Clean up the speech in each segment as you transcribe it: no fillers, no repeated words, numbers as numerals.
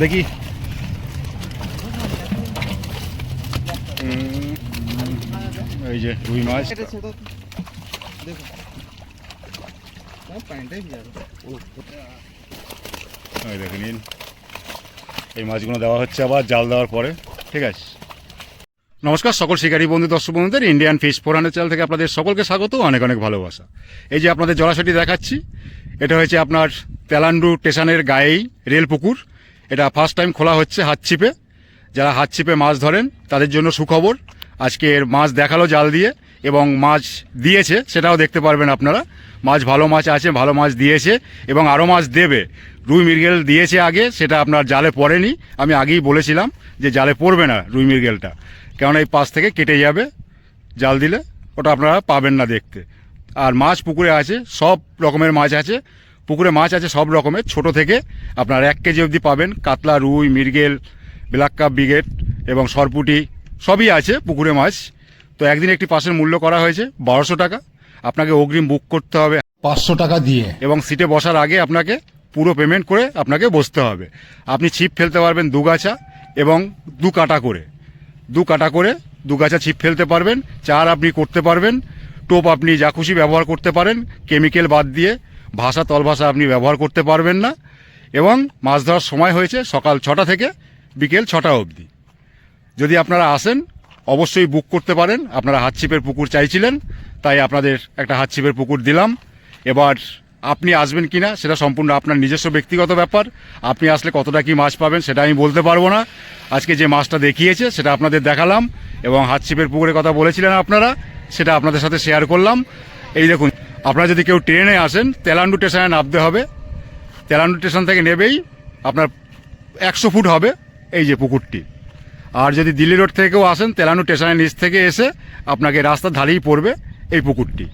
দেখি এই যে রুই মাছ, দেখে নিন এই মাছগুলো দেওয়া হচ্ছে আবার জাল দেওয়ার পরে। ঠিক আছে, নমস্কার সকল শিকারী বন্ধু দর্শক বন্ধুদের, ইন্ডিয়ান ফিশ 400 চ্যানেল থেকে আপনাদের সকলকে স্বাগত, অনেক অনেক ভালোবাসা। এই যে আপনাদের জলাশয়টি দেখাচ্ছি, এটা হয়েছে আপনার তেলান্ডু স্টেশনের গায়েই রেল পুকুর। এটা ফার্স্ট টাইম খোলা হচ্ছে হাত ছিপে। যারা হাত ছিপে মাছ ধরেন তাদের জন্য সুখবর, আজকে এর মাছ দেখালো জাল দিয়ে এবং মাছ দিয়েছে, সেটাও দেখতে পারবেন আপনারা। মাছ ভালো মাছ আছে, ভালো মাছ দিয়েছে এবং আরও মাছ দেবে। রুই মৃগেল দিয়েছে আগে, সেটা আপনার জালে পড়েনি। আমি আগেই বলেছিলাম যে জালে পড়বে না রুই মৃগেলটা, কেননা এই পাশ থেকে কেটে যাবে জাল দিলে, ওটা আপনারা পাবেন না দেখতে। আর মাছ পুকুরে আছে, সব রকমের মাছ আছে পুকুরে, মাছ আছে সব রকমের, ছোট থেকে আপনার 1 কেজি অবধি পাবেন। কাতলা, রুই, মৃগেল, ব্ল্যাক কাপ, বিগেট এবং সরপুটি সবই আছে পুকুরে মাছ। তো একদিন একটি পাসের মূল্য করা হয়েছে 1200 টাকা। আপনাকে অগ্রিম বুক করতে হবে 500 টাকা দিয়ে, এবং সিটে বসার আগে আপনাকে পুরো পেমেন্ট করে আপনাকে বসতে হবে। আপনি ছিপ ফেলতে পারবেন 2 গাছা এবং 2 কাটা করে, 2 গাছা ছিপ ফেলতে পারবেন। চার আপনি করতে পারবেন, টোপ আপনি যা খুশি ব্যবহার করতে পারেন, কেমিক্যাল বাদ দিয়ে। ভাষা তল ভাষা আপনি ব্যবহার করতে পারবেন না। এবং মাছ ধরার সময় হয়েছে সকাল 6টা থেকে বিকেল 6টা অবধি। যদি আপনারা আসেন অবশ্যই বুক করতে পারেন। আপনারা হাত ছিপের পুকুর চাইছিলেন, তাই আপনাদের একটা হাত ছিপের পুকুর দিলাম। এবার আপনি আসবেন কিনা সেটা সম্পূর্ণ আপনার নিজস্ব ব্যক্তিগত ব্যাপার। আপনি আসলে কতটা কি মাছ পাবেন সেটা আমি বলতে পারবো না। আজকে যে মাছটা দেখিয়েছে সেটা আপনাদের দেখালাম এবং হাত ছিপের পুকুরের কথা বলেছিলেন আপনারা, সেটা আপনাদের সাথে শেয়ার করলাম। এই দেখুন, আপনারা যদি কেউ ট্রেনে আসেন তেলান্ডু স্টেশনে নামতে হবে। তেলান্ডু স্টেশন থেকে নেবেই আপনার 100 ফুট হবে এই যে পুকুরটি। আর যদি দিল্লি রোড থেকেও আসেন, তেলান্ডু স্টেশনের নিচ থেকে এসে আপনাকে রাস্তার ধারেই পড়বে এই পুকুরটি।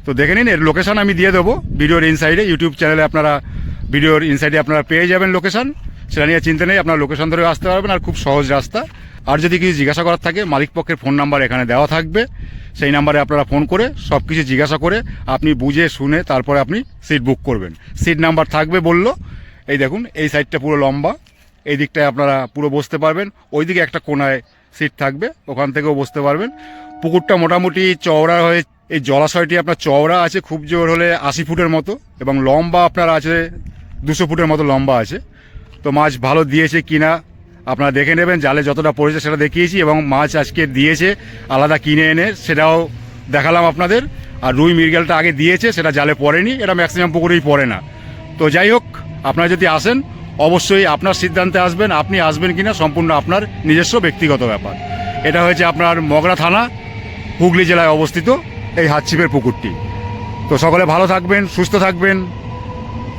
তো দেখে নিন, এর লোকেশান আমি দিয়ে দেবো ভিডিওর ইনসাইডে। ইউটিউব চ্যানেলে আপনারা ভিডিওর ইনসাইডে আপনারা পেয়ে যাবেন লোকেশান, সেটা নিয়ে চিন্তা নেই। আপনার লোকেশান ধরে আসতে পারবেন, আর খুব সহজ রাস্তা। আর যদি কিছু জিজ্ঞাসা করার থাকে, মালিক পক্ষের ফোন নাম্বার এখানে দেওয়া থাকবে, সেই নাম্বারে আপনারা ফোন করে সব কিছু জিজ্ঞাসা করে আপনি বুঝে শুনে তারপরে আপনি সিট বুক করবেন। সিট নাম্বার থাকবে বললো, এই দেখুন এই সাইডটা পুরো লম্বা, এই দিকটায় আপনারা পুরো বসতে পারবেন। ওইদিকে একটা কোনায় সিট থাকবে, ওখান থেকেও বসতে পারবেন। পুকুরটা মোটামুটি চওড়া হয়ে, এই জলাশয়টি আপনার চওড়া আছে খুব জোর হলে 80 ফুটের মতো, এবং লম্বা আপনার আছে 200 ফুটের মতো লম্বা আছে। তো মাছ ভালো দিয়েছে কিনা আপনারা দেখে নেবেন। জালে যতটা পড়েছে সেটা দেখিয়েছি, এবং মাছ আজকে দিয়েছে আলাদা কিনে এনে সেটাও দেখালাম আপনাদের। আর রুই মৃগেলটা আগে দিয়েছে, সেটা জালে পড়েনি, এটা ম্যাক্সিমাম পুকুরেই পড়ে না। তো যাই হোক, আপনারা যদি আসেন অবশ্যই আপনার সিদ্ধান্তে আসবেন। আপনি আসবেন কিনা সম্পূর্ণ আপনার নিজস্ব ব্যক্তিগত ব্যাপার। এটা হয়েছে আপনার মগরা থানা, হুগলি জেলায় অবস্থিত এই হাত ছিপের পুকুরটি। তো সকলে ভালো থাকবেন, সুস্থ থাকবেন,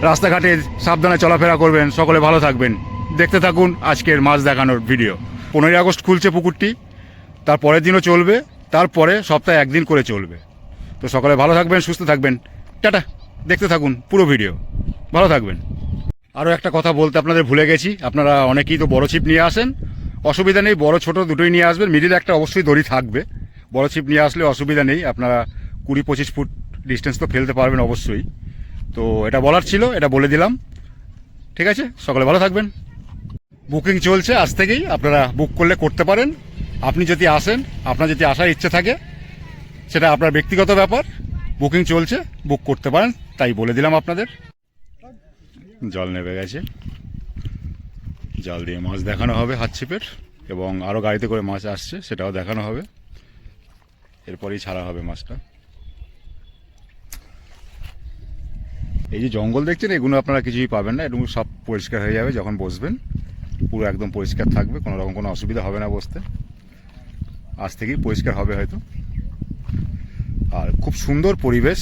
রাস্তাঘাটে সাবধানে চলাফেরা করবেন, সকলে ভালো থাকবেন। দেখতে থাকুন আজকের মাছ দেখানোর ভিডিও। 15ই আগস্ট খুলছে পুকুরটি, তার পরের দিনও চলবে, তারপরে সপ্তাহে 1 দিন করে চলবে। তো সকলে ভালো থাকবেন, সুস্থ থাকবেন, টাটা। দেখতে থাকুন পুরো ভিডিও, ভালো থাকবেন। আরও একটা কথা বলতে আপনাদের ভুলে গেছি, আপনারা অনেকেই তো বড় ছিপ নিয়ে আসেন, অসুবিধা নেই, বড় ছোট দুটোই নিয়ে আসবেন। মিডিলে একটা অবশ্যই দড়ি থাকবে, বড় ছিপ নিয়ে আসলে অসুবিধা নেই। আপনারা 20-25 ফুট ডিস্টেন্স তো ফেলতে পারবেন অবশ্যই। তো এটা বলার ছিল, এটা বলে দিলাম। ঠিক আছে, সকলে ভালো থাকবেন। বুকিং চলছে আজ থেকেই, আপনারা বুক করলে করতে পারেন। আপনি যদি আসেন, আপনার যদি আসার ইচ্ছে থাকে সেটা আপনার ব্যক্তিগত ব্যাপার। বুকিং চলছে, বুক করতে পারেন, তাই বলে দিলাম আপনাদের। জল নেমে গেছে, জাল দিয়ে মাছ দেখানো হবে হাত ছিপের, এবং আরও গাড়িতে করে মাছ আসছে সেটাও দেখানো হবে। এরপরেই ছাড়া হবে মাছটা। এই যে জঙ্গল দেখছেন, এগুলো আপনারা কিছুই পাবেন না, এগুলো সব পরিষ্কার হয়ে যাবে যখন বসবেন। পুরো একদম পরিষ্কার থাকবে, কোনো রকম কোনো অসুবিধা হবে না বসতে। আজ থেকেই পরিষ্কার হবে হয়তো। আর খুব সুন্দর পরিবেশ।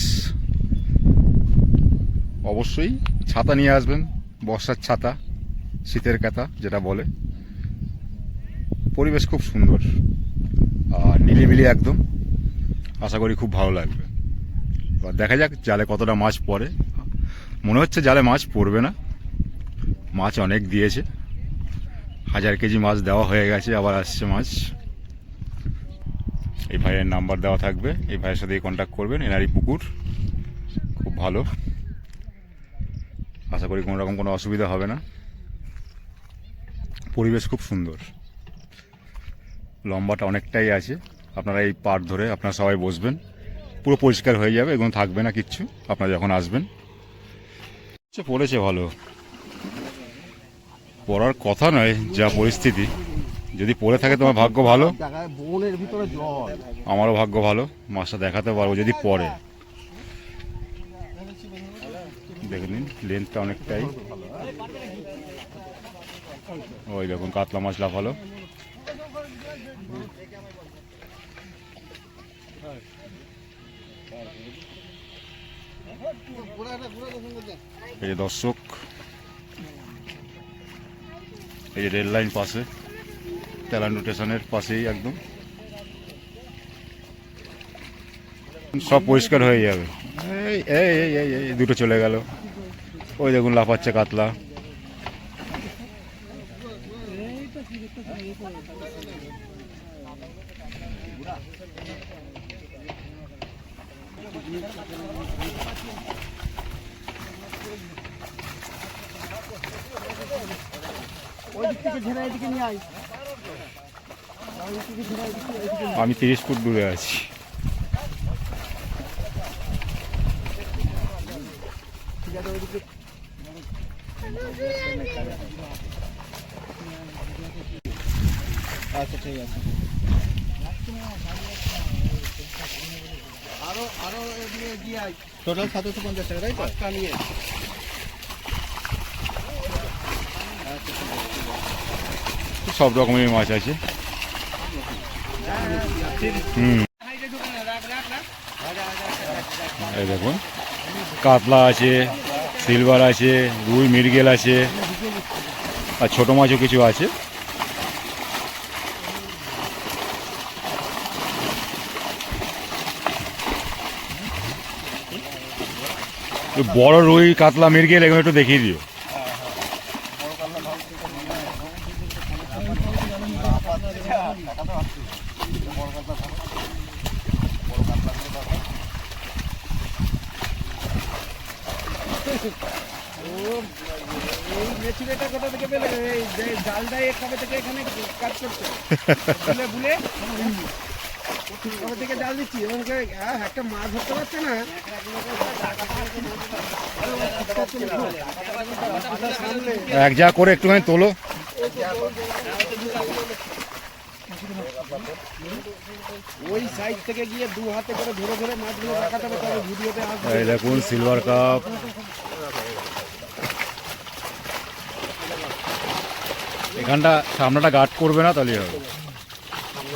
অবশ্যই ছাতা নিয়ে আসবেন, বর্ষার ছাতা, শীতের কাঁথা যেটা বলে। পরিবেশ খুব সুন্দর আর নিলিবিলি একদম, আশা করি খুব ভালো লাগবে। এবার দেখা যাক জালে কতটা মাছ পড়ে। মনে হচ্ছে জালে মাছ পড়বে না, মাছ অনেক দিয়েছে, 1000 কেজি মাছ দেওয়া হয়ে গেছে, আবার আসছে মাছ। এই ভাইয়ের নাম্বার দেওয়া থাকবে, এই ভাইয়ের সাথেই কন্ট্যাক্ট করবেন। এনারই পুকুর, খুব ভালো, আশা করি কোনো রকম কোনো অসুবিধা হবে না। পরিবেশ খুব সুন্দর, লম্বাটা অনেকটাই আছে। আপনারা এই পাড় ধরে আপনারা সবাই বসবেন, পুরো পরিষ্কার হয়ে যাবে, এগুলো থাকবে না কিচ্ছু আপনারা যখন আসবেন। পড়েছে ভালো, পড়ার কথা নয়, যা পরিস্থিতি। যদি পড়ে থাকে তোমার ভাগ্য ভালো, বনের ভিতরে জল, আমারও ভাগ্য ভালো, মাছটা দেখাতে পারবো যদি পড়ে। দেখে নিন লেন্থটা অনেকটাই। ওই দেখুন কাতলা মাছ লাফালো। এই যে দর্শক, এই যে রেল লাইন পাশে, তেলান্ডু স্টেশনের পাশেই একদম, সব পরিষ্কার হয়ে যাবে। এই এই এই এই দুটো চলে গেল, ওই দেখুন লাফাচ্ছে কাতলা। আমি 30 ফুট দূরে আছি। আচ্ছা ঠিক আছে, আরো টোটাল 750 টাকা, তাই তো নিয়ে। সব রকমের মাছ আছে। এই দেখুন কাতলা আছে, সিলভার আছে, রুই মৃগেল আছে, আর ছোট মাছও কিছু আছে। বড় রুই কাতলা মৃগেল এগুলো একটু দেখিয়ে দিও। কোথা থেকে পেলে? জালটা কবে থেকে এখানে কাজ করছে, বুলে কবে থেকে জাল দিচ্ছি, একটা মাছ ধরতে পারছে না। এক যা করে একটুখানি তোলো। ওই সাইড থেকে গিয়ে দু হাতে করে ধরে ধরে মাছগুলো দেখাতে হবে, তবে ভিডিওতে আসবে। এই দেখুন সিলভার কাপ, এখানটা সামনাটা গার্ড করবে না তাহলে হবে।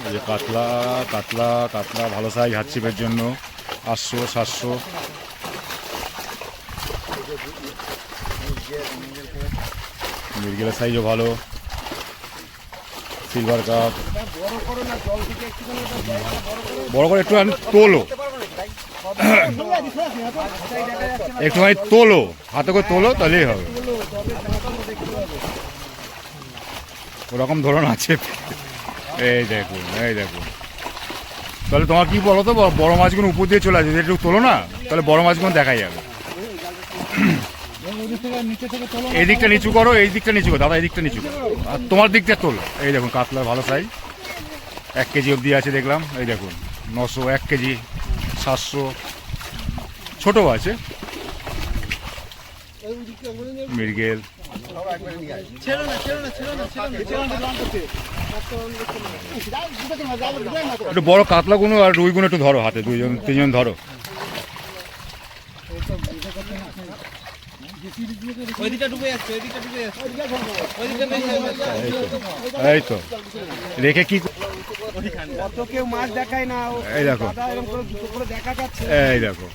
এই যে কাতলা কাতলা কাতলা ভালো সাইজ হাতছিপের জন্য 800 700। মৃগেলের সাইজও ভালো। সিলভার কাপ বড় করে একটু তোলো, একটুখানি তোলো, হাতে করে তোলো তাহলেই হবে। ওরকম ধরন আছে। এই দেখুন এই দেখুন, তাহলে তোমার কি বলো তো, বড় মাছগুলো উপর দিয়ে চলে আসে, একটু তোলো না, তাহলে বড় মাছগুলো দেখা যাবে। এই দিকটা নিচু করো, এই দিকটা নিচু করো দাদা, এই দিকটা নিচু করো, আর তোমার দিকটা তোলো। এই দেখুন কাতলার ভালো সাইজ, 1 কেজি অবধি আছে দেখলাম। এই দেখুন 900, 1 কেজি 700, ছোটো আছে। মৃগেল একটু বড় কাতলাগুলো আর রুইগুলো একটু ধরো হাতে, 2জন 3জন ধরো। এই তো রেখে কি কেউ মাছ দেখায় না। এই দেখো, দেখা যাচ্ছে, এই দেখো,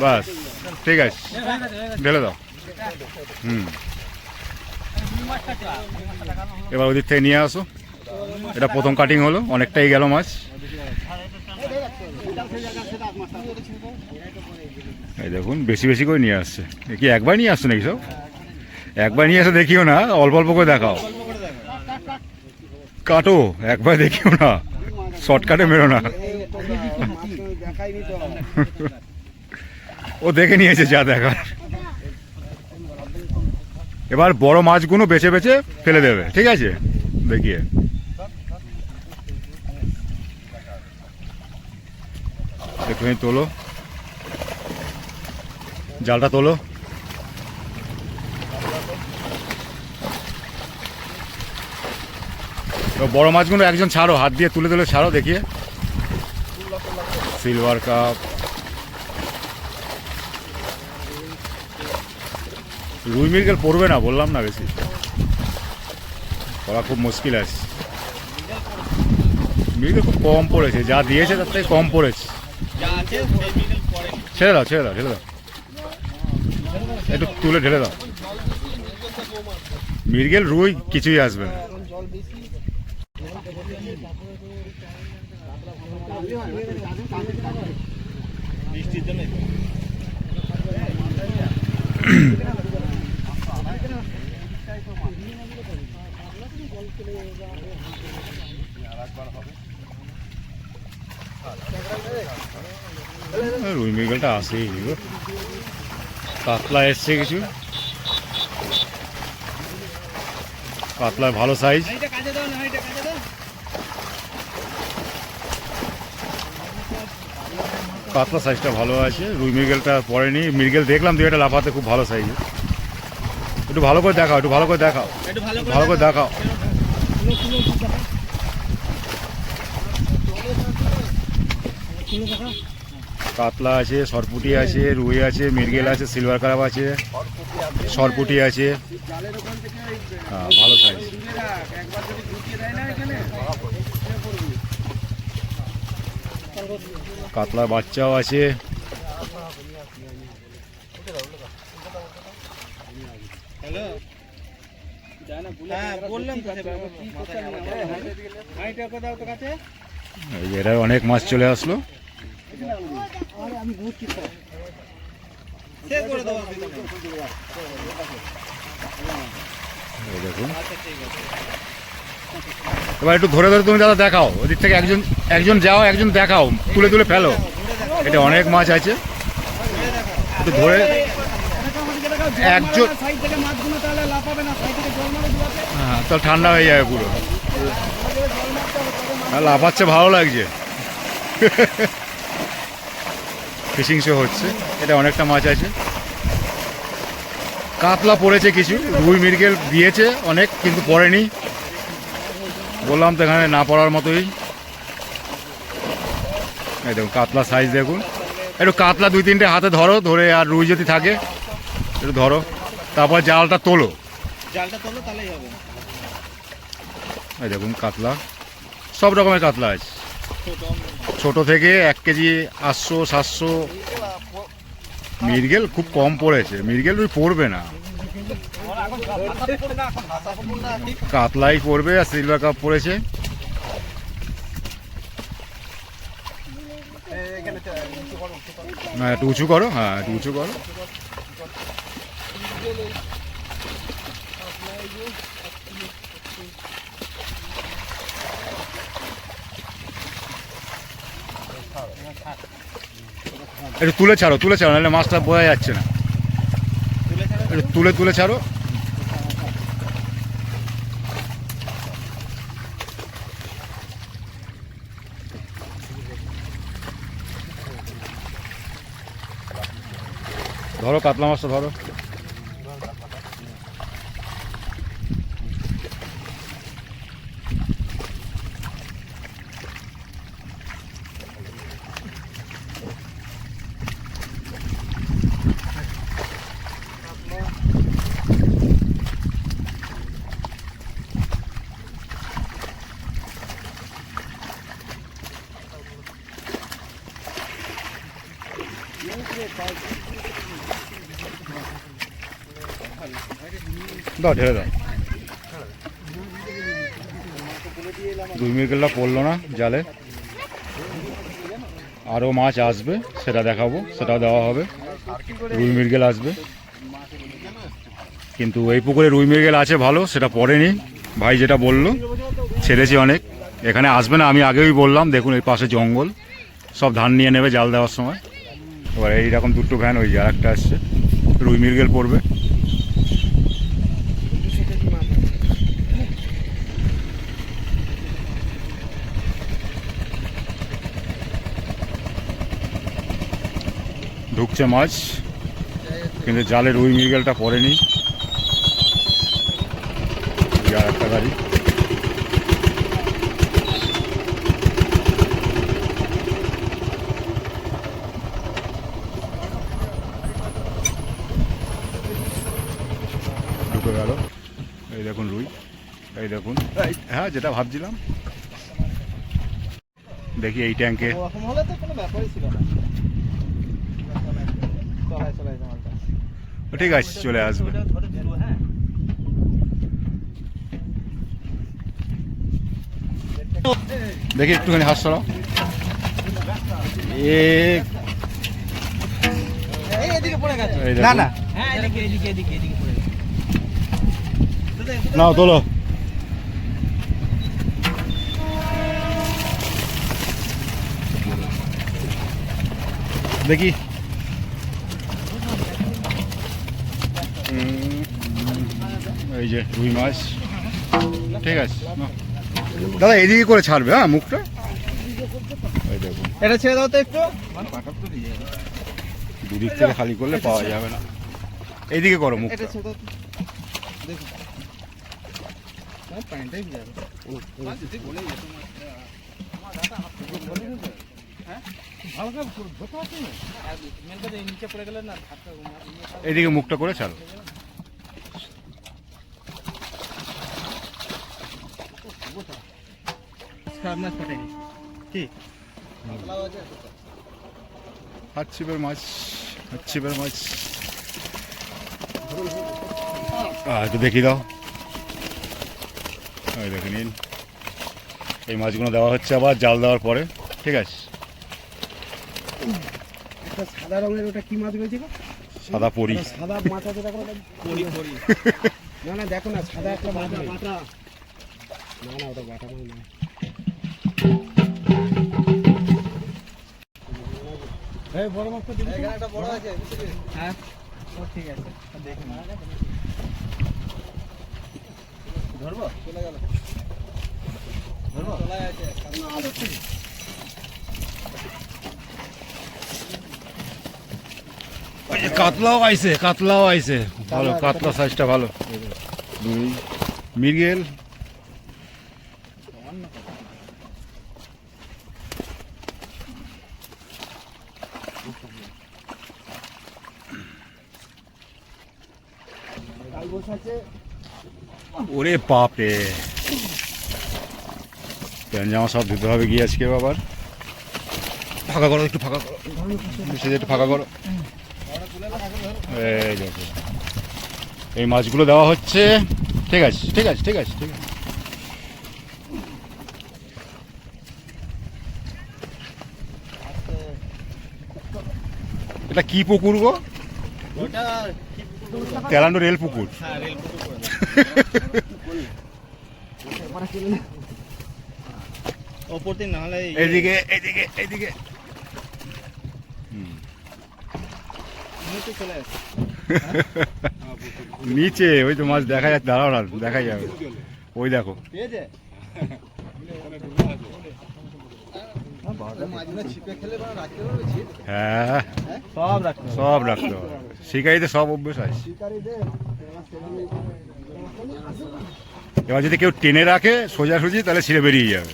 বাস ঠিক আছে, ঢেলে দাও। এবার ওদিক থেকে নিয়ে আসো। এটা প্রথম কাটিং হলো, অনেকটাই গেল মাছ। এই দেখুন বেশি বেশি করে নিয়ে আসছে। কি একবার নিয়ে আসছো নাকি সব? একবার নিয়ে আসো দেখিও না, অল্প অল্প করে দেখাও, কাটো, একবার দেখিও না, শর্টকাটে মেরো না। ও দেখে নিয়েছে যা দেখার। এবার বড় মাছগুলো বেছে বেছে ফেলে দেবে, ঠিক আছে? দেখিয়ে একটুখানি তোলো, জালটা তোলো। তো বড় মাছগুলো একজন ছাড়ো, হাত দিয়ে তুলে তুলে ছাড়ো, দেখিয়ে। সিলভার কাপ, রুই মৃগেল পড়বে না, বললাম না, বেশি পড়া খুব মুশকিল আছে। মৃগেল খুব কম পড়েছে, যা দিয়েছে তার থেকে কম পড়েছে। ছেড়ে দাও ছেড়ে দাও ছেড়ে দাও, একটু তুলে ঢেলে দাও। মৃগেল রুই কিছুই আসবে না। রুই মৃগেলটা আসেই, কাতলা এসছে কিছু, কাতলার ভালো সাইজ। কাতলা সাইজটা ভালো আছে, রুই মৃগেলটা পড়েনি। মৃগেল দেখলাম দুই একটা লাফাতে খুব ভালো সাইজ। একটু ভালো করে দেখাও, একটু ভালো করে দেখাও, ভালো করে দেখাও। কাতলা আছে, সরপুটি আছে, রুই আছে, মৃগেল আছে, সিলভার কাপ আছে, সরপুটি আছে, হ্যাঁ ভালো সাইজ। কাতলা বাচ্চাও আছে। এই যে এরা অনেক মাছ চলে আসলো। এই দেখুন, এবার একটু ধরে ধরে তুমি দাদা দেখাও, ওদিক থেকে একজন একজন যাও, একজন দেখাও, তুলে তুলে ফেলো। এটা অনেক মাছ আছে, একটু ধরে একজন, হ্যাঁ তো ঠান্ডা হয়ে যাবে পুরো, লাফাচ্ছে, ভালো লাগছে। ফিশিং শো হচ্ছে, এটা অনেকটা মাছ আছে। কাতলা পড়েছে কিছু, রুই মৃগেল দিয়েছে অনেক, কিন্তু পড়েনি, বললাম তো এখানে না পড়ার মতোই। এই দেখুন কাতলা সাইজ দেখুন। একটু কাতলা দুই তিনটে হাতে ধরো, ধরে আর রুই যদি থাকে একটু ধরো, তারপর জালটা তোলো, তাহলেই হবে। এই দেখুন কাতলা, সব রকমের কাতলা আছে, ছোট থেকে 1 কেজি 800 700। মৃগেল খুব কম পড়েছে, মৃগেল রুই পড়বে না, কাতলাই পড়বে আর সিলভার কাপ পড়েছে। হ্যাঁ একটু উঁচু করো, হ্যাঁ একটু উঁচু করো। একটু তুলে ছাড়ো, তুলে ছাড়ো, নাহলে মাছটা বোঝা যাচ্ছে না। একটু তুলে তুলে ছাড়ো। ধরো কাতলা মাছটা ধরো। দাও ঢেলে দাও। রুই মৃগেলটা পড়লো না জালে, আরও মাছ আসবে, সেটা দেখাবো, সেটাও দেওয়া হবে। রুই মৃগেল আসবে, কিন্তু এই পুকুরে রুই মৃগেল আছে ভালো, সেটা পড়েনি। ভাই যেটা বললো, ছেড়েছি অনেক, এখানে আসবে না, আমি আগেই বললাম। দেখুন এই পাশে জঙ্গল, সব ধান নিয়ে নেবে জাল দেওয়ার সময়। এবার এইরকম দুটো ভ্যান, ওই যে আর একটা আসছে, রুই মৃগেল পড়বে। ঢুকছে মাছ, কিন্তু জালে রুই মৃগেলটা পড়েনি। আর একটা গাড়ি, ঢুকে গেল। এই দেখুন রুই, এই দেখুন, হ্যাঁ যেটা ভাবছিলাম। দেখি এই ট্যাঙ্কে ওরকম হলে তো কোনো ব্যাপারই ছিল না। চলাই মালটা। ঠিক আছে, চলে আসবে। হ্যাঁ দেখি একটুখানি হাত সরাও। এদিকে পড়ে গেছে। এই দেখুন। না না, হ্যাঁ এদিকে পড়ে গেছে। নাও তোলো। দেখি এই যে রুই মাছ, ঠিক আছে। নাও। দাদা এদিকে করে ছাড়বে, হ্যাঁ মুখটা। এই দেখুন, এটা ছেড়ে দাও তো একটু। দুদিক থেকে খালি করলে পাওয়া যাবে না। এইদিকে করো মুখটা। এটা ছেড়ে দাও তো। দেখো পানিটাই যাবে। নিচে পড়ে গেলে না, এইদিকে মুখটা করে ছাড়ো। হাত ছিপের মাছ, হাত ছিপের মাছ। একটু দেখিয়ে দাও। এই দেখে নিন, এই মাছগুলো দেওয়া হচ্ছে আবার জাল দেওয়ার পরে, ঠিক আছে। একটা সাদা রঙের, ওটা কি মাছ বলছি গো? সাদা পরি। সাদা মাছ আছে, দেখো না না, দেখো না সাদা একটা মাছ। বাটা না না, ওটা বাটা মাছ না। এই বড় মাছটা দিবি? এখানে একটা বড় আছে, বুঝলি? হ্যাঁ ও ঠিক আছে, দেখুন ধরবো। চলে গেল, ধরবো চলে আছে না দেখছি। কাতলাও আইছে, কাতলাও আইছে, ভালো কাতলা সাইজটা ভালো। রুই, মৃগেল, ওরে বাপরে, প্যান্ট জামা সব ধুতে হবে গিয়ে আজকে। আবার ফাঁকা করো, একটু ফাঁকা করো, সেটা একটু ফাঁকা করো। এই দেখো, এই মাছগুলো দেওয়া হচ্ছে, ঠিক আছে ঠিক আছে ঠিক আছে ঠিক আছে। এটা কি পুকুর গো? তেলান্ড রেল পুকুর। এইদিকে এইদিকে এইদিকে নিচে ওই তো মাছ দেখা যাচ্ছে, দাঁড়াও না, দেখা যাবে, ওই দেখো। হ্যাঁ সব রাখতে হবে, শিকারিতে সব অভ্যেস আছে। এবার যদি কেউ টেনে রাখে সোজাসুজি, তাহলে ছিঁড়ে বেরিয়ে যাবে।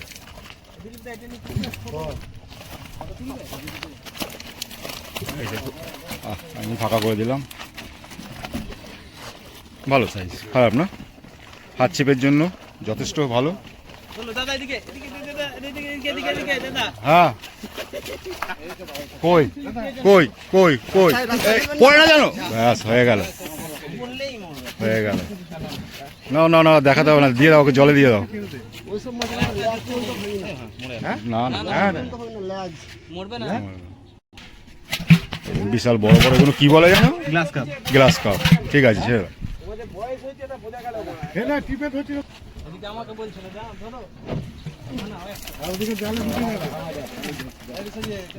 আমি ফাঁকা করে দিলাম, ভালো সাইজ, খারাপ না, হাত ছিপের জন্য যথেষ্ট ভালো। হ্যাঁ কই কই কই কই, পড়ে না জানো, ব্যাস হয়ে গেল, হয়ে গেল। না না না, দেখাতে হবে না, দিয়ে দাও, ওকে জলে দিয়ে দাও। না না, বিশাল বড় বড় এগুলো কি বলে জানো? Glass cup. গ্লাস কাপ, ঠিক আছে ছেড়ে দাও।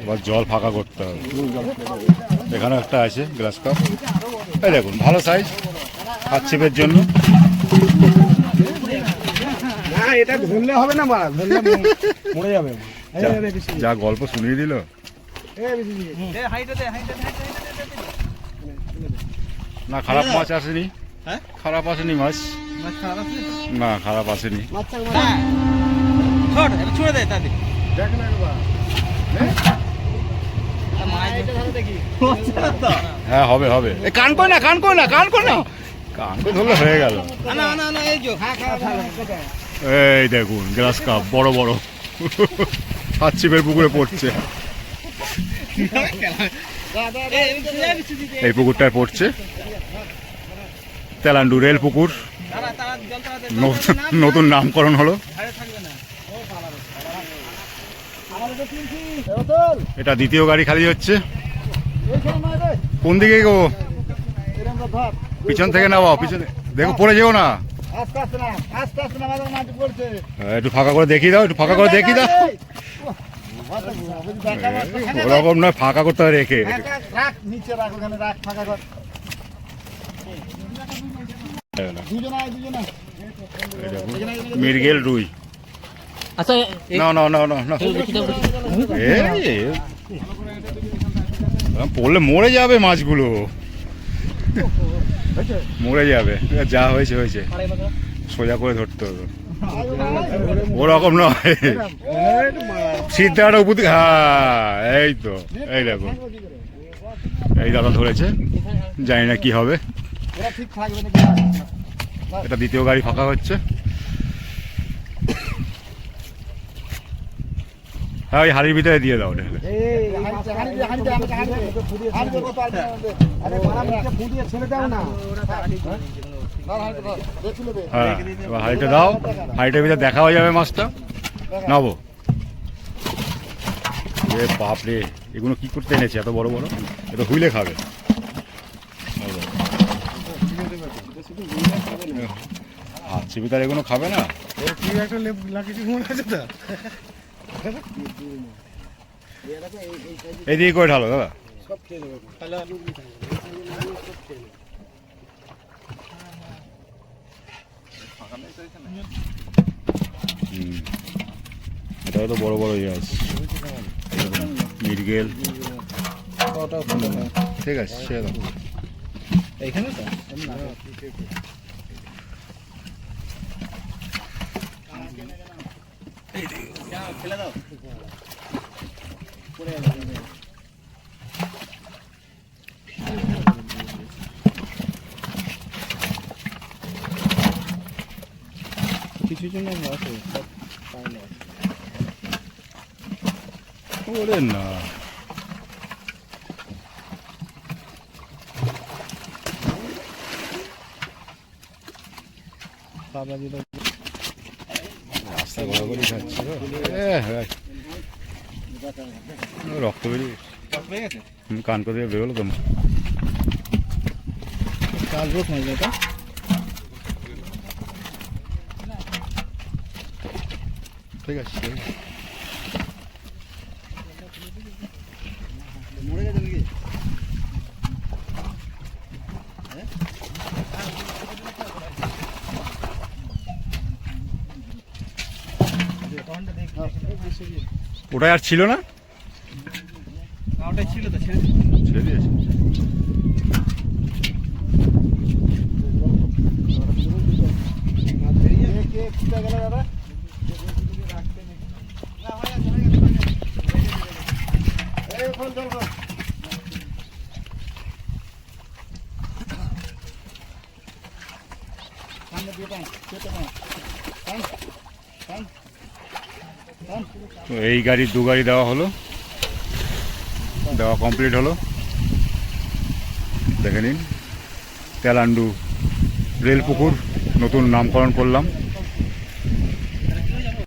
এবার জল ফাঁকা করতে হবে। এখানে একটা আছে গ্লাস কাপ, এই দেখুন ভালো সাইজ, হাত ছিপের জন্য। না এটা ধরলে হবে না, মারা ধরলে মরে যাবে। যা গল্প শুনিয়ে দিল। না খারাপ মাছ আসেনি, হ্যাঁ? খারাপ আসেনি মাছ, না খারাপ আসেনি। ছুড়ে দেয় তাদের দেখ না একবার হ্যাঁ হবে হবে, এ কান কই না, কান কই না, কান কই না, কান কই ধরলে হয়ে গেল। এই যে এই দেখুন গ্লাস কাপ বড় বড় হাত ছিপের পুকুরে পড়ছে, এই পুকুরটায় পড়ছে তেলান্ডু রেল পুকুর, নতুন নামকরণ হলো। এটা দ্বিতীয় গাড়ি খালি হচ্ছে। কোন দিকে গো? পিছন থেকে নাও, পিছনে দেখো পড়ে যেও না। একটু ফাঁকা করে দেখিয়ে দাও, একটু ফাঁকা করে দেখিয়ে দাও। ওরকম নয়, ফাঁকা করতে হবে রেখে। রাখ নিচে রাখ, ওখানে রাখ, ফাঁকা কর। মৃগেল রুই, আচ্ছা না না না না না, পড়লে মরে যাবে মাছগুলো, মরে যাবে। যা হয়েছে হয়েছে, সোজা করে ধরতে হবে, ওরকম নয় সিদ্ধাটা উপর দিকে। হ্যাঁ এই তো, এই দেখো এই দাদা ধরেছে, জানি না কি হবে। এটা দ্বিতীয় গাড়ি ফাঁকা হচ্ছে। হ্যাঁ ওই হাড়ির ভিতরে দিয়ে দাও ঢেলে। হ্যাঁ এবার হাড়িটা দাও, হাড়িটার ভিতরে দেখা হয়ে যাবে মাছটা। নাবো, এ বাপরে, এগুলো কি করতে এনেছে এত বড় বড়? এটা হুইলে খাবে। হাত চিপি তার এগুলো খাবে না। এদিকে করে ঢালো দাদা। এটা তো বড় বড় ইয়ে মৃগেল, ঠিক আছে ছেড়ে দাও। এইখানে তো ফেলে দাও। কিছু জন্য আছে সব পাইলে ওরে না, বাবা দিল রাস্তা ঘোরাঘুরি খাচ্ছে রক্ত বেরিয়ে হয়ে গেছে। কান করে বেরোলো তো। কাল রোজ মাছ এটা ঠিক আছে, ঠিক আছে। মরে গেছে নাকি? ওটাই আর ছিল না, ওটা ছিল তো ছেড়ে দিয়েছে। তো এই গাড়ির দু গাড়ি দেওয়া হলো, দেওয়া কমপ্লিট হলো। দেখে নিন তেলান্ডু রেল পুকুর নতুন নামকরণ করলাম।